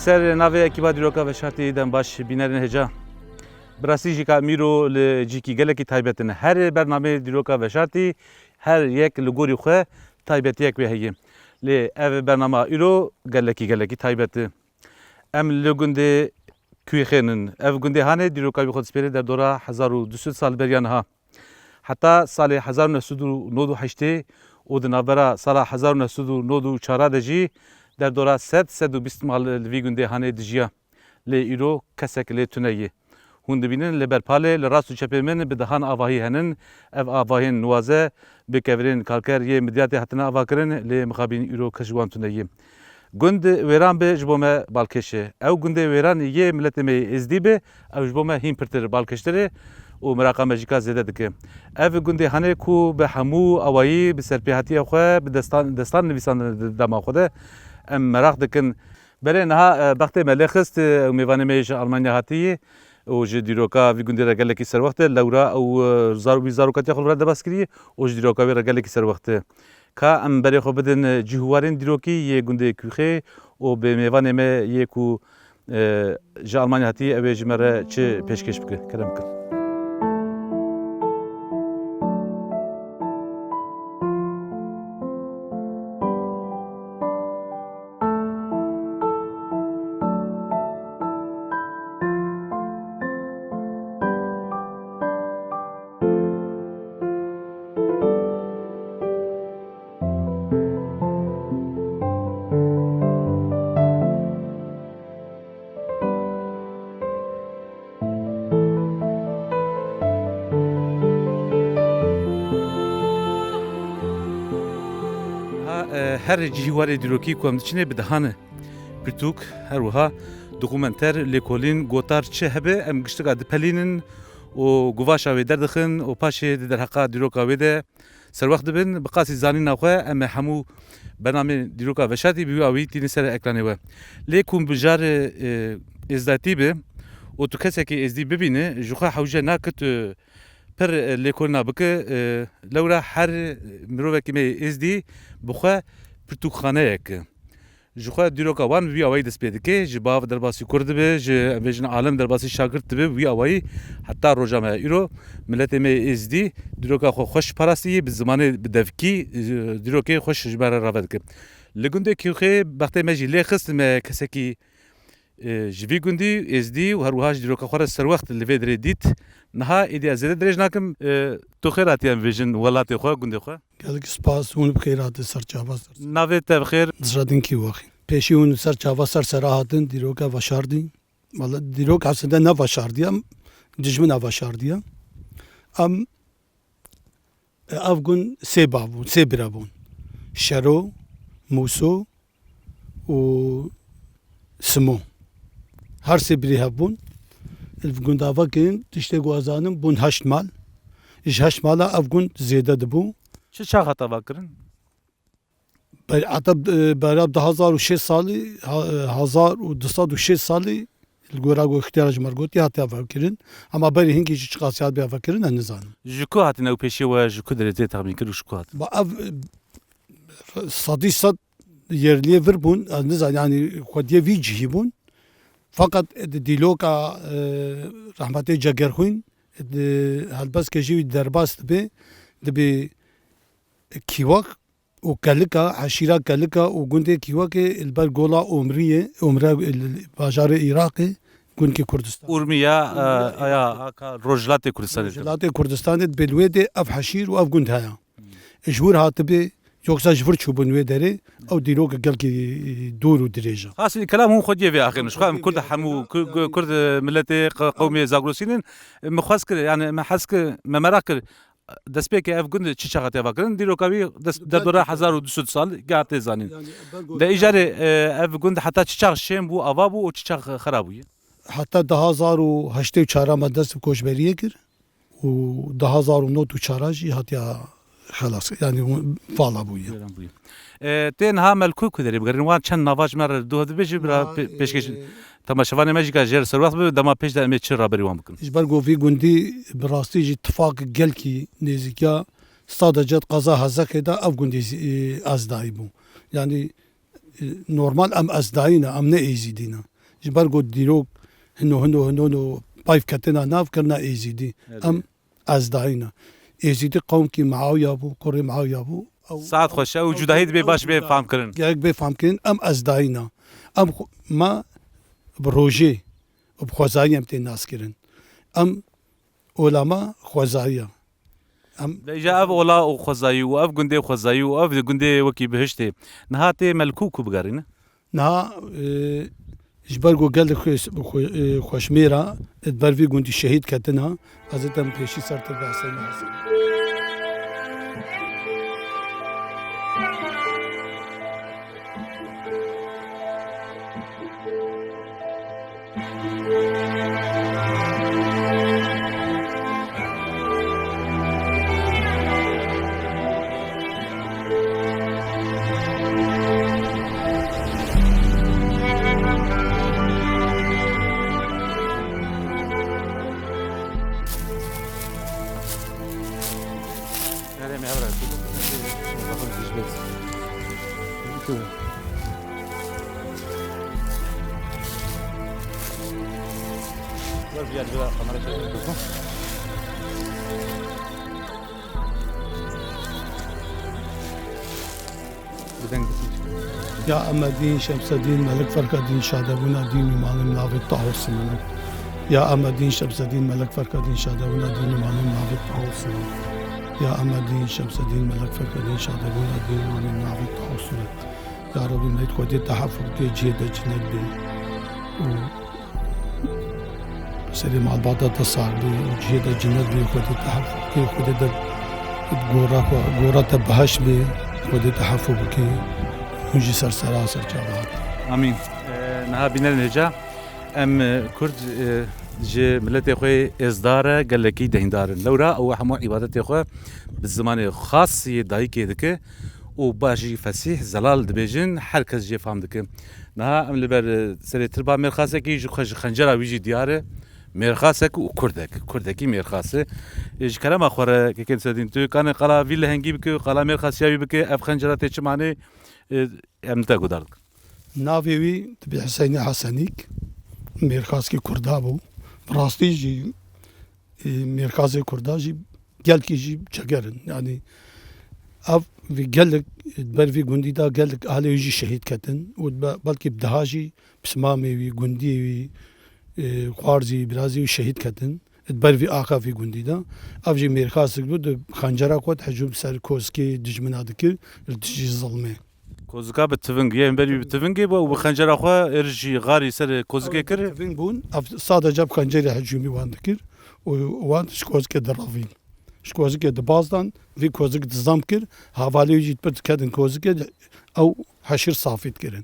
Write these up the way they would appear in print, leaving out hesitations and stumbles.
Ser nave ekiba dîroka veşartî den baş bînerin heca. Birasî jî ka mîro li cîkî gelekî taybetin. Her bername dîroka veşartî her yek li gorî xwe taybetiyek wê heye. Lê ev bernama îro gelekî taybet. Em li gundê Kuêxênin. Ev gundê hane dîroka wî xwe dispêre derdora 1200 sal beriyan ha. Heta salê 1998 û di navbera sala 1994 de jî derdora 120 mal li vî gundê hane dijiya. Lê îro kesek lê tune ye. Hûn dibînin li berpalê li rast û çepê min bi dihan avahî henin. Ev avahên nuwaze bi kevirên kalker yê midyatê hatine avakirin lê mixabîn îro kes ji wan tune ye. Gund wêran be ji bo me balkêş e. Ew gundê wêran yê milletê me êzdî be ew ji bo me hîn pirtir balkêştir e û miraqa me jî ka zêde dike. Ev gundê hene ku bi hemû awayî bi serpêhatiya xwe bi destan nivîsan dema xwe de em merak dikin. Belê niha bextê me lê xist mêvanê me ji Almanya hatiye û ji dîroka vî gundê re gelekî serwext e lewra ew zarokatiya xwe li vir debas kiriye û ji dîroka wê re gelekî serwext e. Ka em berê xwe bidin cîhûwarên dîrokî yê gundê Kuêxê û bi mêvanê me yê ku ji Almanya hatiye ew ê ji me re çi pêşkêş bike kerem bikin. Her cîhwarê dîrokî ku em diçîne bi dihane pirtûk her wiha dokumenter lêkolîn gotar çi hebe em giştika dipelînin û guvaşa wê derdixin û paşê di derheqa dîroka wê de serwext dibin bi qasî zanîna xwe em ê hemû bernamê dîroka veşartî bi wî awî tînin ser ekranê we. Lê ku bi jarê êzdatî be û tu kesekî êzdî bibîne ji xwe hewce nake tu pir lêkolîna bike lewra her mirovekî me êzdî bi xwe pirtûkxaneyek e. Ji xwe dîroka wan wî awayî dest pê dike ji bav derbasî Kurd dibe ji em bêjin alem derbasî şagirt dibe wî awayî heta roja me îro milletê me êzdî dîroka xwe xweş parastî bi zimanê bi devkî dîrokê xweş ji me re rave dike. Li gundê Kuêxê bextê me jî lê xist me kesekî ji vî gundî êzdî û her wiha ji dîroka xwe re serwext li vê dirê dît. Niha êdî ez zêde dirêj nakim tu xêr hatiye em bêjin welatê xwe gundê xwe. Gelekî spas hûn bi xêr hatin ser çavas. Navê te bi xêr? Dijadinkî waxî. Pêşî hûn ser çavas sera hatin dîroka veşardî. Valla dîrok aslında ne veşardiye dijmin veşardiye. Em ev gun sê bav bûn, sê bira bûn. Şero, Muso û Simo. Her sê birî hebûn. Gundavakên tiştê gwazanin bûn 8 mal. Ji 8 mala ev gund zêde dibû. Çi çax heta vakirin? Heta berab 2006 salî 1206 salî li gora ixtiyara ji Mergotî hatiye vekirin. Ama berî hingî jî çi qasî hatiye vekirin ez nizanim. Ji ku hatin ew pêşî we ji ku derêtê texmîn kir û ji ku hatin? Ev sadî sad yerliyê vir bûn ez nizanim yani xwediyê vî cihî bûn. Fakat dîloka rahmetê Cegerxwîn helbestke jî wî derbas dibe dibe kîwak û kelika heşîra kelika û gundê kîwakê li ber gola Omriyê Omre bajarê Iraqê gundkê Kurdistan. Urmiya aya Rojhilatê Kurdistanê. Rojhilatê Kurdistanê dibe li wê de ev heşîr û ev gund heye. Ji wir hatibe yoksa ji vir çûbûn wê derê ew dîroka gelkî dûr û dirêj e. Asî kelam hûn xwediyê vê axîrin. Ji xwe em Kurd hemû Kurd milletê qewmê Zagrosînin me xwez kir yani me hez kir me merak kir despêkê ev gund çi çaxetê vakirin dîroka wî derdora 1200 sal gihate zanîn. Yani De îjarê ev gund heta çi çax şêm bû ava bû û çi çax xerab bûye. hatta 2008 me dest bi koçberiyê kir û 2009 jî hatiya xelas yani vala bûye. Tê niha melkû ku derê bigirin wan çend navaş me re duh dibêjî bira pêşkêş temaşevanê me jî ka jêr serwet bibe dema pêş de em ê çi raberî wan bikin. Ji ber govî gundî bi rastî jî tifak gelkî nêzikiya sadece qeza hezekê de ev gundî ezdayî bû. Yani normal em ezdayîne em ne êzîdîne. Ji ber got dîrok hino payv ketina nav kirina êzîdî. Em ezdayîne. Êzîdî qewmkî Meawiya bû, kurê Meawiya bû. Saet xweş ew cudahî dibê baş bê famkirin. Gerek bê famkirin em ezdayîne. Em me bi rojê û bi xwezayî em tê naskirin. Em olama xwezayiya. Deja ev ola û xwezayî û ev gundê xwezayî û ev gundê wekî bihiştê niha tê melkû ku bigerîne. Niha ji ber got gelek xweşmêra ber vî gundî şehîd ketina ez ê dem pêşî ser te behsê nasim. Ya Ahmedin Şemseddin Melek Farkadin Şadabuna din imanım navit tahusinin. Ya Ahmedin Şemseddin Melek Farkadin Şadabuna din imanım navit tahusinin. Ya Ahmedin Şemseddin Melek Farkadin Şadabuna din imanım navit tahusinin. Ya Rabbi meyt kodê tehaffuk kê cihê de cinet bê. Serê malbata te sar bê û cihê de cinet bê kodê tehaffuk kê kodê de gora te beheş bê kodê tehaffuk bikê. Hûn jî sersera serçava. Amîn. Niha bînerin heca em Kurd ji milletê xwe êzdar e gelekî dehîndar in. Lewra ew hemû îbadetê xwe bi zimanê xasî dayîkê dike û baş jî fesîh zelal dibêjin her kes jê fam dike. Niha em li ber serê tirba mêrxasekî ji xwe ji xencera wî jî diyar e mêrxasek û Kurdekî mêrxas e. Ji kerema xwe re kekên sedîn tu kanê qala vî lehengî bike qala mêrxasiya wî bike ev xencera tê çi manê em te gudar dikin. Navê wî tibê Hüseynî Hesenîk mêrxaskî Kurda bû. Rastî jî mêrxasê Kurda jî gelkî jî çegerin. Yani ev vî gelek ber vî gundî da gelek alê wî jî şehîd ketin û belkî daha jî pismamê wî gundiyê wî xwarzî birazî wî şehîd ketin. Ber vî axa vî gundî da ev jî mêrxasek bû di xencera xwe hecûm ser kozkê dijmina dikir li dijî zilmê. Kozika bi tivingê em berî bi tivingê bû û bi xencera xwe êr jî garî ser kozikê kir. Tiving bûn ev sadece bi xencerê hecûmî wan dikir û wan ji kozikê diravîn. Ji kozikê dibazdan vî kozik dizam kir havalê wî jî pir dikedin kozikê ew heşir safî dikirin.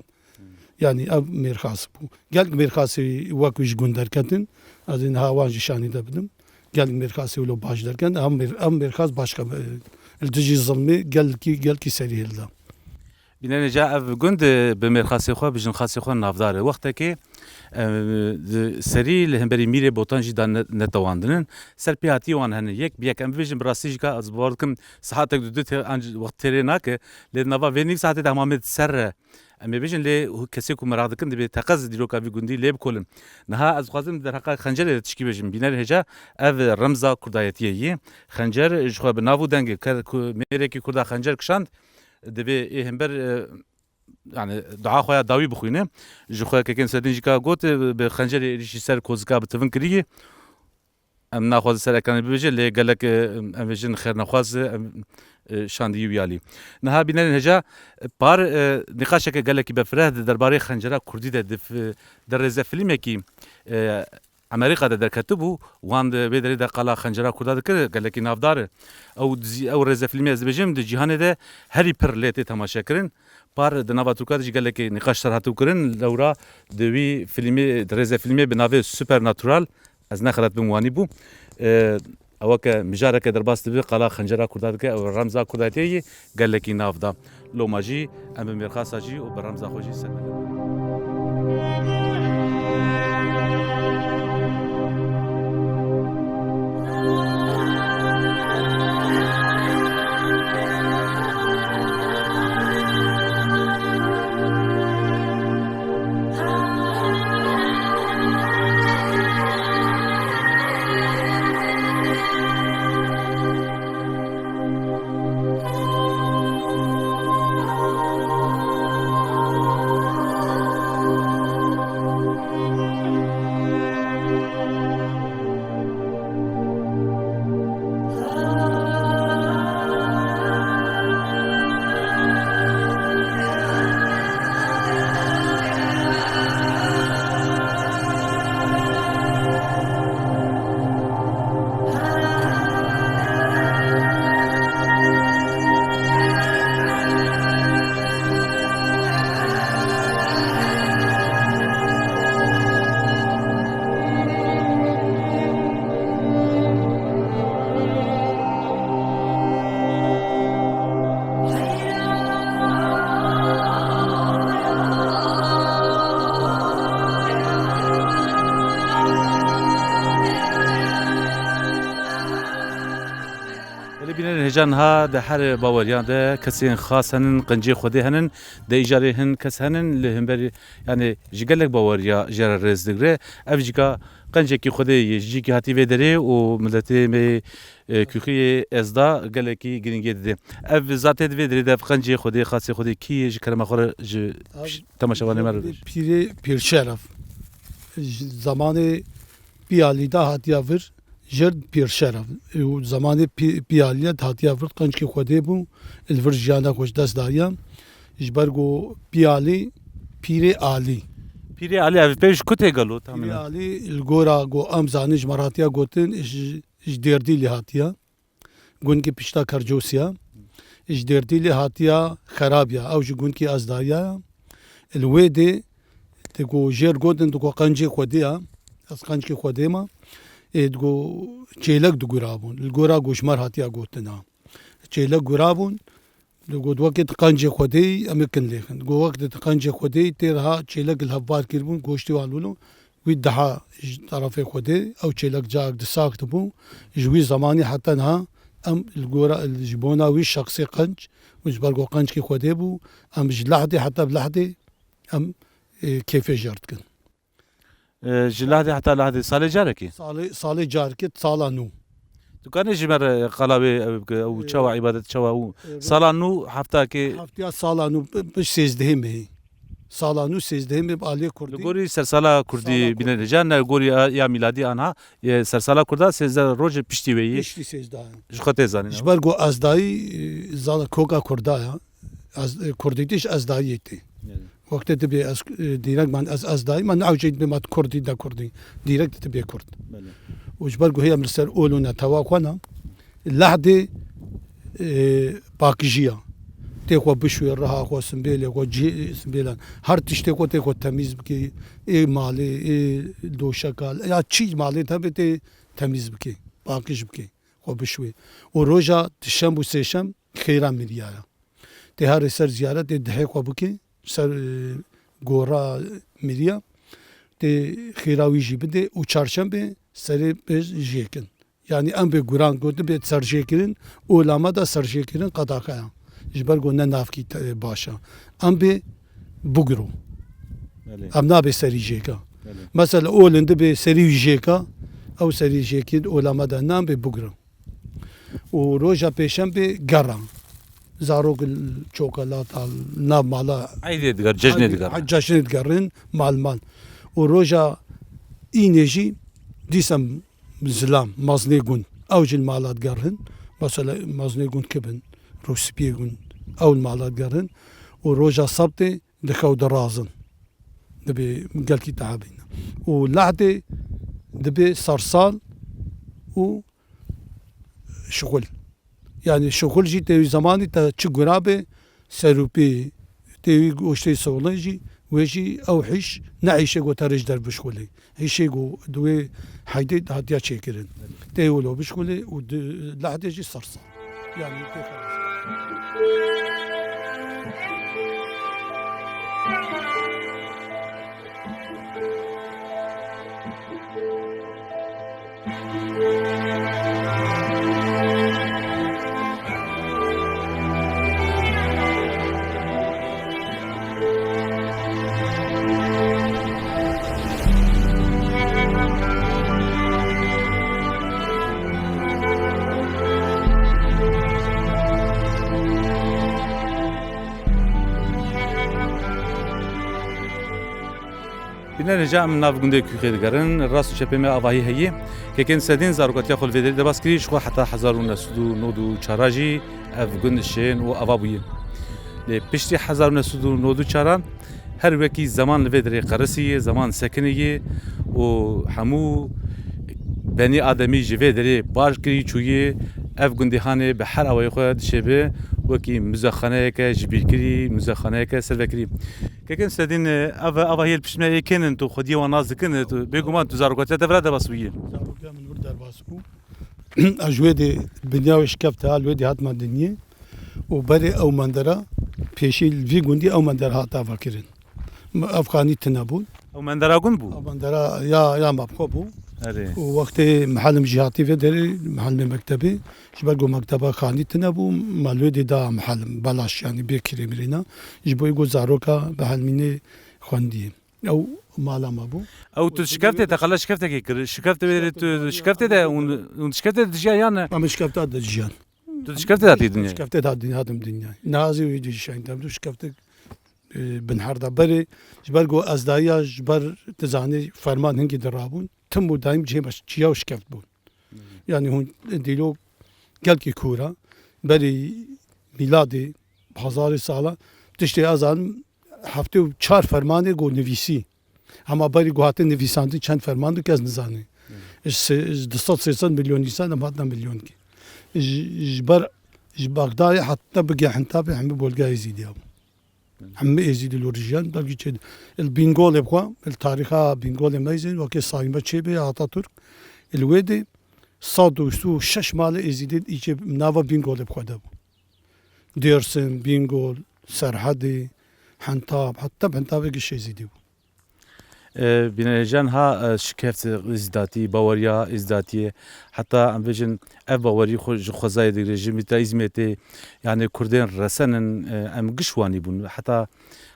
Yani ev mêrxas bû. Gelek mêrxasê wek wî ji gund derketin ez ê niha wan jî şanî de bidim. Gelek mêrxasê wilo baş derken ev mêrxas başka li dijî zilmê gelkî serî hilda. Bînerin heca ev gund bi mêrxasê xwe bijin xasê xwe navdar e. Wextekê serî li hemberî mîrê botan jî da netewandinin ser pê hatiyê wan hene yek bi yek em bibêjin bi rastî jî ka ez bawer dikim saetek du wext têrê nake lê nava vê nîv saetê de hemamê ser re em ê bêjin lê kesê ku merak dikin dibê teqez dîroka vî gundî lê bikolin. Niha ez dixwazim derheqa xencerê de tişkî bêjim. Bînerin heca ev remza kurdayetiyê yê. Xencer ji xwe bi nav û dengê mêrekî Kurda xencer kişand dibê ê hember yani dua xwe dawî bixwîne. Ji xwe kekên sedîn jî ka got bi xencerê êrişî ser kozika bi tivin kirî em naxwazin ser ekanê bibêje lê gelek em bêjin xêrnexwaz şandiyî wî alî. Niha bînerin heca par nîqaşeke gelekî befireh di derbarê xencera Kurdî de di rêze filmekî Amerika'da derketi bu. Wan bederi de qala xencera Kurda dikir geleki navdar. Ew reze filmi ez dibêjim di cîhanê de herî pir lê tê temaşe kirin. Par di nava Tirkiye de jî gelekî nîqaşlar hatibû kirin. Lewra di wî filmê di rêze filmê bi navê Supernatural ez nexelet bim wanî bû. Ewke mijareke derbas dibe qala xencera Kurda dike ew remza Kurdayetiyê yê gelekî nav da. Loma jî em bi mêrxasa jî û bi remza xwe jî sermedin. Hecanha de her baweriyan de kesên xas henin, qincê Xwedê henin, de îjarê hin kes henin li hemberî yani ji gelek baweriya jere rêz digre. Ev jîka qincekî Xwedê yê ji cîkî hatî vê derê û milletê me Kûxiyê ezda gelekî giringê dide. Ev zatê di vê derê de ev qincê Xwedê, xasê Xwedê kî ji kerema xwe re ji temaşevanê me re bêje. Pîrê Pîrşeref zamanê piyalî da hatiya vir jer Pîrşeref û zamanê piyalîye hatiya vir qincekî Xwedê bû li vir jiyana xwe ji dest dariya ji ber ku piyalî Pîrê Alî. Pîrê Alî ev pêj ku tê gelo Pîrê tahmînan? Alî li gora got em zanîn ji me hatiya gotin ji Dêrdîlê hatiya gundkê pişta Kercosya ji Dêrdîlê hatiya Xerabiya ew ji gundkê Ezdariya li wê dê digo jêr gotin digo qincê Xwedê ya ez qincekî Xwedê me digo çêlek digurabûn li gora goşmar hatiya gotin ha çêlek gurabûn digo wekî qincê Xwedê em ê kin lêxin digo wekî qincê Xwedê tê reha çêlek li hevbar kirbûn goştê wan bûn wî daha ji tarafê Xwedê ew çêlek cak di sak dibû ji wî zamanî heta niha em li gora ji bona wî şexsê qinc û ji ber ku qincekî Xwedê bû em ji lehdê heta bi lehdê em kêfê jer dikin. Ji lehdê heta lehdê salê carekî? Salê carekê sala nû. Tu kanî ji me re qala wê ew çawa îbadet çawa û sala nû heftakê Heftiya sala nû bi sêzdehê mehê. Sala nû sêzdehê meh bi aliyê li Kurdî. gorî sersala Kurdî bîne hecan ne gorî ya mîladî anha sersala Kurda sêzde rojê piştî wê yê Piştî sêzdehê. ji xwe tê zanîn. Ji ber ku ezdayî zala koka Kurda ya Kurdî tê ji ezdayiyê tê. Wekte dibe ez direkt man ez ezdayî man newcê dibe mat Kurdî de Kurdî direkt dibe Kurd. û ji ber ku hêya li ser ol û netewa xwe ne lehdê pakîjiya tê xwe bişwê reha xwe simbêlê xwe cî simbêlan her tiştê xwe tê xwe temîz bikê ê malê ê doşeka ya çî malê hebe tê temîz bikê pakîj bikê xwe bişwê û roja dişem û sêşem xêra miriya ya tê herê ser ziyaretê dihê xwe bikê ser gora miriya tê xêra wî jî bide û çarşembê serê pêş jêkin yani em bê guran got bê serjêkirin olama da serjêkirin qedaqeya ji ber ku ne navkî baş e em bê bigiro em nabe serî jêka mesela olin dibe serî wî jêka ew serî jêkî olama da nan bê bigiro û roja pêşembê geran zarok çokolata nav mala Eydê digar cejnê digar. ceşnê digerin mal û roja înê jî dîsem zilam maznê gund ew jî mala digerin mesela maznê gund kibin rûspiyê gund ew mala digerin û roja sebtê dixew dirazin dibe gelkî tehebîne û lehdê دبي صرصال و شغل يعني شغل جي تي زماني تا تشغرابه سروبي تي وشتي سولنجي ويجي او حش نعيشه جو ترج در بشغلي هيشي جو دوي حيدي هاديا تشيكرن تي ولو بشغلي و لحد يجي صرصال يعني تي خلاص بینر هجا من ناف گنده کی خیر گرن راست چپمه آواهی هیه که کن سدین زاروکاتیا خل ویدر دباس کری شخو حتی 1994 جی اف گندشین و آوابویه لی پشتی 1994 هر وکی زمان ویدر قرصیه زمان سکنیه و همو بنی آدمی جوی دری باش کری چویه اف گندهانه به هر آوای خود شبه وکی مزخانه که جبیر کری مزخانه که سر کری که کن سدین آواهی الپشمه کنن تو خودی و ناز کنن تو بگومان تو زاروکاتیا تفرد باسویه زاروكا من ورد الباسكو اجوادي بنيا وشكفتها الوادي هات مدنيه وبري او مندرا بيشي في جندي او مندر هاتا فاكرين افغاني تنابون او من دراغون او بو مندرا يا مبخوبو اره ووقت محل مجياتي في دري محل مكتبي جبرقو مكتبه خاني تنابو مالودي دا محل بلاش يعني بيكري مرينا جبو يقول زاروكا محل مني خواندي او مالا مابو او تو شکفته تا خلاص شکفته کی کر شکفته بری تو شکفته ده اون شکفته دجیا یانه اما شكفتها دجيان تو شکفته داتی دنیا شكفتها هادم دنيا نازي ويجي شاين تمدو شكفتك بنحر دا بري جبرقو ازدايا جبر تزاني فرمان هنگي درابون تم دايم جيمش جيا وشكفت بون يعني هون ديلو قلقي كورا بري ميلادي بهزار سالا تشتي ازان هفته و 4 فرمانه گو نویسی اما بری گوهاته نویساندی چند فرمان دو که از نزانی 230 میلیون نیسان هم حتی میلیون کی جبر بغداد حتى بقى حنتابع هم بولقا يزيد يابو هم يزيد الورجيان بلقي كده البنغول يبقى التاريخ بنغول مايزين وكي صايمه شيبي اتاتورك الويدي صادو سو شش مال يزيد يجي نافا بنغول يبقى دابو ديرسن بنغول سرحدي حنطاب حتى بحنطاب يجي شيء يزيدو بینجان ها شکفت ازداتی باوریا ازداتیه حتی ام بجن اف باوری خوزای دی رژیم تا ازمته یعنی کردن رسنن ام گشوانی بون حتی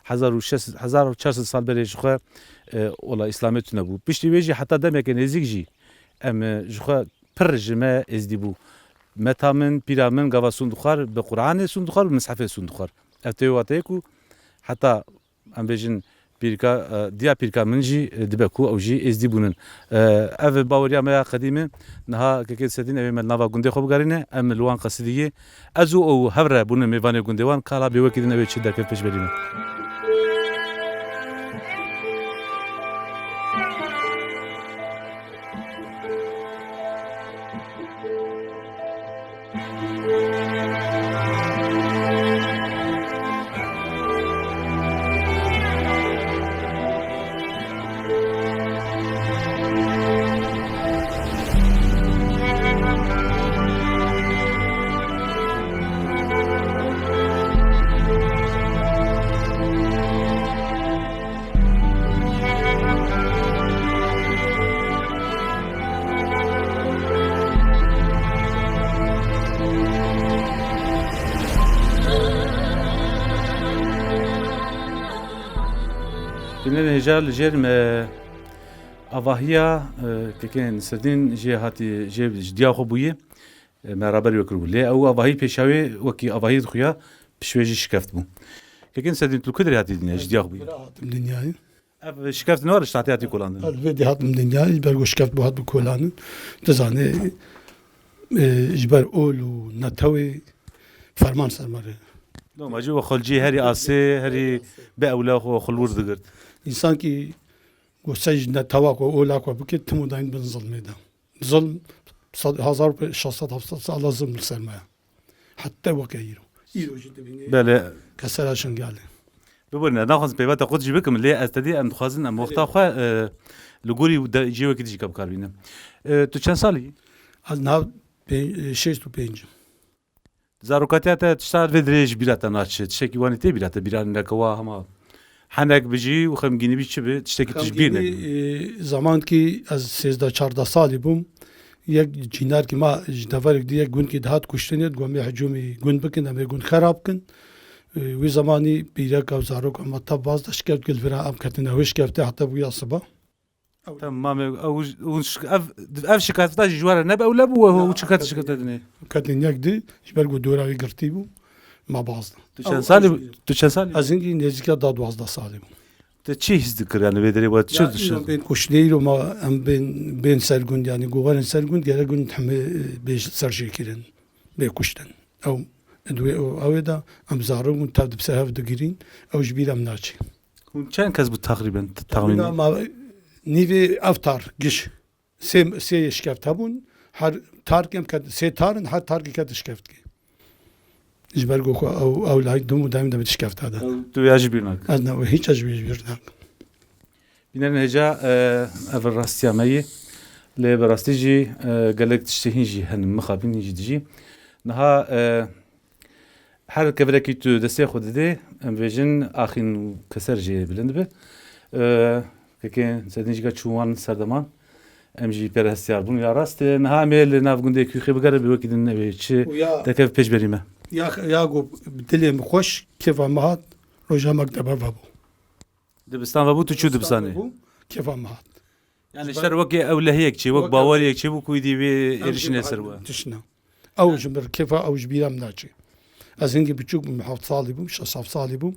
1400 سال بری جخوا ولا اسلامیت نبود پشتی ویجی حتی دمک نزیک جی ام جخوا پر جمع ازدیبو متامن پیرامن گوا سندخار به قرآن سندخار و مصحف سندخار افتیواتیکو حتی ام بجن پیرکا دیا پیرکا منجی دبکو او جی ازدی بونن اف باوریا ما قدیمه نها که سدین ام نوا گنده خوب گارینه ام لوان قصدیه ازو او هبره بون میوان گندوان کالا به وکیدن اوی چی درک پیش بریم بینن هجال جرم آواهیا که کن سردین جهاتی جدیا خوبیه مرابر وکرو لی او آواهی پیشاوی وکی آواهی خویا پیشویجی شکفت بو که کن سردین تو کدری هاتی دنیا جدیا خوبیه دنیای اف شکفت نوار اشتاتی هاتی کلاندن الویدی هاتم دنیای برگو شکفت بو هات بو کولانن تزانه جبر اول و نتوی فرمان سرماره نو ماجو خلجی هری آسه هری به اولا خو خلور دگرد انسان کی و سجن تواق و اولاق و بکت تمو داین بن ظلمه ده ظلم 1600 سال ظلم السلمه حتى وكيرو يرو جد بيني بله كسر شنقاله ببرنا ناخذ بيبات خود جيبكم اللي استدي ام خوازن ام وقتا خو لغوري جيو كي ديجي كاربينا تو چند سالي از ناو 6 زاروكاتيا تشتغل في دريج بيراتا ناتش تشكي وانتي بيراتا بيران كوا هما حنك بيجي وخمجيني بيتشبه تشتكي تشبينا زمان کی از 13-14 سالی بوم یک جینار کی ما جدوارک دیگه گون کی دهات کشتنید گومی هجومی گون بکن اما گون خراب کن وی زمانی بیرک او زاروک اما تب باز دشکرد کل فرا ام کتنه وش کفته حتی بویا صبح تمام او اف شكات تاج جوار نبا ولا بو شكات دني کتن یک دی جبرگو دوراوی گرتی بو ما باز تو چند سالي از اینکه نزدیک دا 12 سالی بوم تو چی حس دکر yani بدری بود شو بين كشنير وما ام بين سرگون يعني جوارن سرگون گره گون تحمل بيش سرجي كيرن بيكشتن او ادوي او دا ام زارون تابد بسبب دغيرين او جبيل ام ناچي كان كسب تقريبا تخمين ما نيفي افطار جش سي شكفتابون هر تاركم كد سي تارن هر تارك كد شكفت جبرگو او لايك دوم دايم دم شكفت هذا تو يعجبينك انا هيك عجبني بيرناك بينن هجا اف راستيامي لي براستيجي قالك تشتهيجي هن مخابين يجي تجي نها هر كبركي تو دسي خود دي ام فيجن اخين كسر جي بلند به كي سدنجي چوان سردمان ام جي پرستيار بون يا راست نها ميل نافغوندي كيخي بقرب وكيدن نبي چي تكف پیش بريمه يا جو بدلي مخوش كيف مهات روجا مكتبه بابو دبستان وابو تو چو دبستاني كيف مهات يعني شر وكي او لهيك شي وك باوريك شي بو كويدي بي ارشنا سروا تشنا او جمر كيف او جبيرام ناچي ازنگي بچوك محافظ صالي بوم شصاف صالي بوم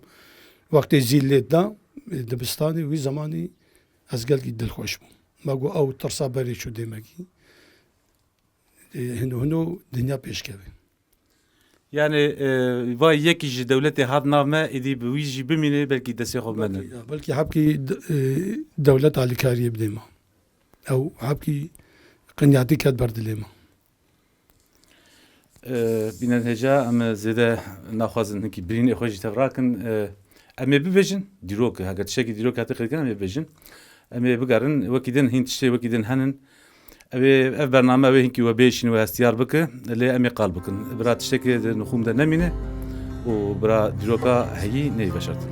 وقت زيلدا دبستاني وي زماني ازقل دل خوش بوم ماغو او ترسا بري شو ديمكي هنو دنيا پیش كبي يعني واي يكي جي دولتي هاد نافما ايدي بويجي بميني بلكي دسي خو منن بلكي حبكي دولت على كاريه بديما او حبكي قنياتي كات بردليما بينن هجا ام زيده ناخذن هكي برين خوجي تفراكن ام بيفيجن ديروك هاك تشكي ديروك هاتي كان ام بيفيجن ام بقرن وكيدن هين تشي وكيدن هنن ابي اف برنامج ابي هنكي وبيشن واستيار بك اللي امي قال بكن برا تشتكي نخوم ده نمينه وبرا دروكا هي ني بشرت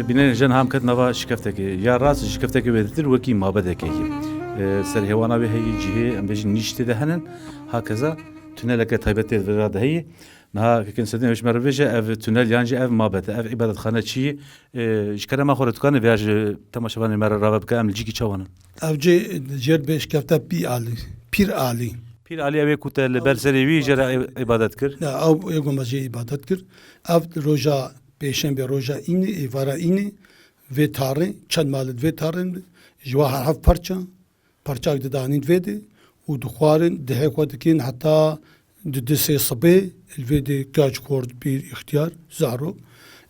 بینن جن هم کت نوا شکفته که یا راست شکفته که بدتر وکی ما بده که سر هوانا به هی جهه ام بجن نیشته دهنن هكذا تونل که تایبت وراد هی نه که سدن وش مروجه اف تونل یانجی اف ما بده اف عبادت خانه چی اشکره ما خورت کنه ویاج تماشاوان مر راب که عمل جی کی چوانن او جي جير بيش كفتا بي علي بير علي پیر علی اوی کوت برسری وی جرا عبادت کر لا او يقوم بجي عبادت كر او روجا بيشن بروجا إني إفارا إني ويتارن چند مالد ويتارن جواهر هف پرچا ددانين ويدي ودخوارن ده كودكين حتى دسي صبي الفيدي كاج كورد بير اختيار زارو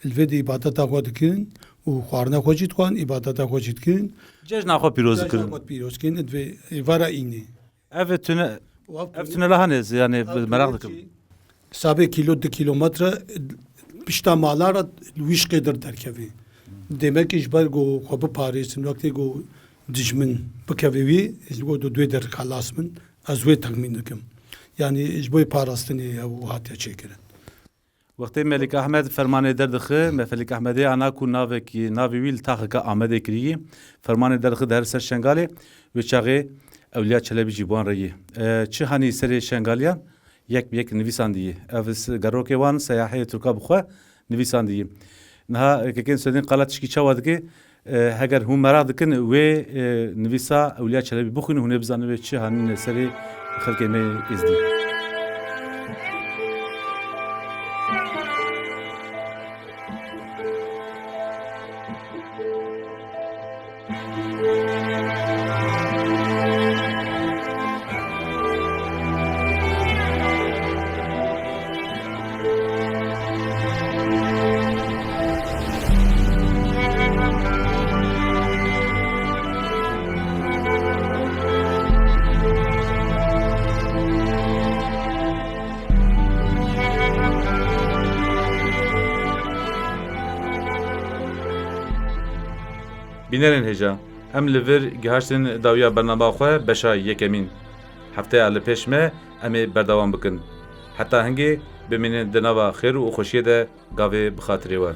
الفيدي عبادتا كودكين وخوارنا كوجيت كون عبادتا كوجيت كين جج ناخو پیروز کر بيروز كين ادوي إفارا إني اف تونه لهانز يعني مراغ دکم سابق kilometre pişta malara wiş qedr derkevî demek iş ber go xwe biparêsin wekî go dijmin bikevî wî ji go duyê der xelas min از وی تخمین دکم یعنی جبوی پاراستنی او هاتیا چیکرن وقتی ملک احمد فرمان دردخه ملک احمدی آنا کو ناو کی ناوی ویل تاخک آمده کری فرمان دردخه در سر شنگالی و چاقه اولیا چلبی جیبوان رایی چه هنی سر شنگالیا یک نویساندی اوس گروکی وان سیاحی ترکا بخوا نویساندی نه که سودین قالت شکی چواد که هگر هم مراد کن و نویسا اولیا چلبی بخونه هونه بزنه چه هنی سر خلک می ازدی بینرین هجا ام لور گهاشتن داویا برنامه خواه بشای یکمین هفته ال پیش me ام بردوام بکن حتی هنگی بمینه دنوا خیر و خوشیه ده گاوه بخاطری وار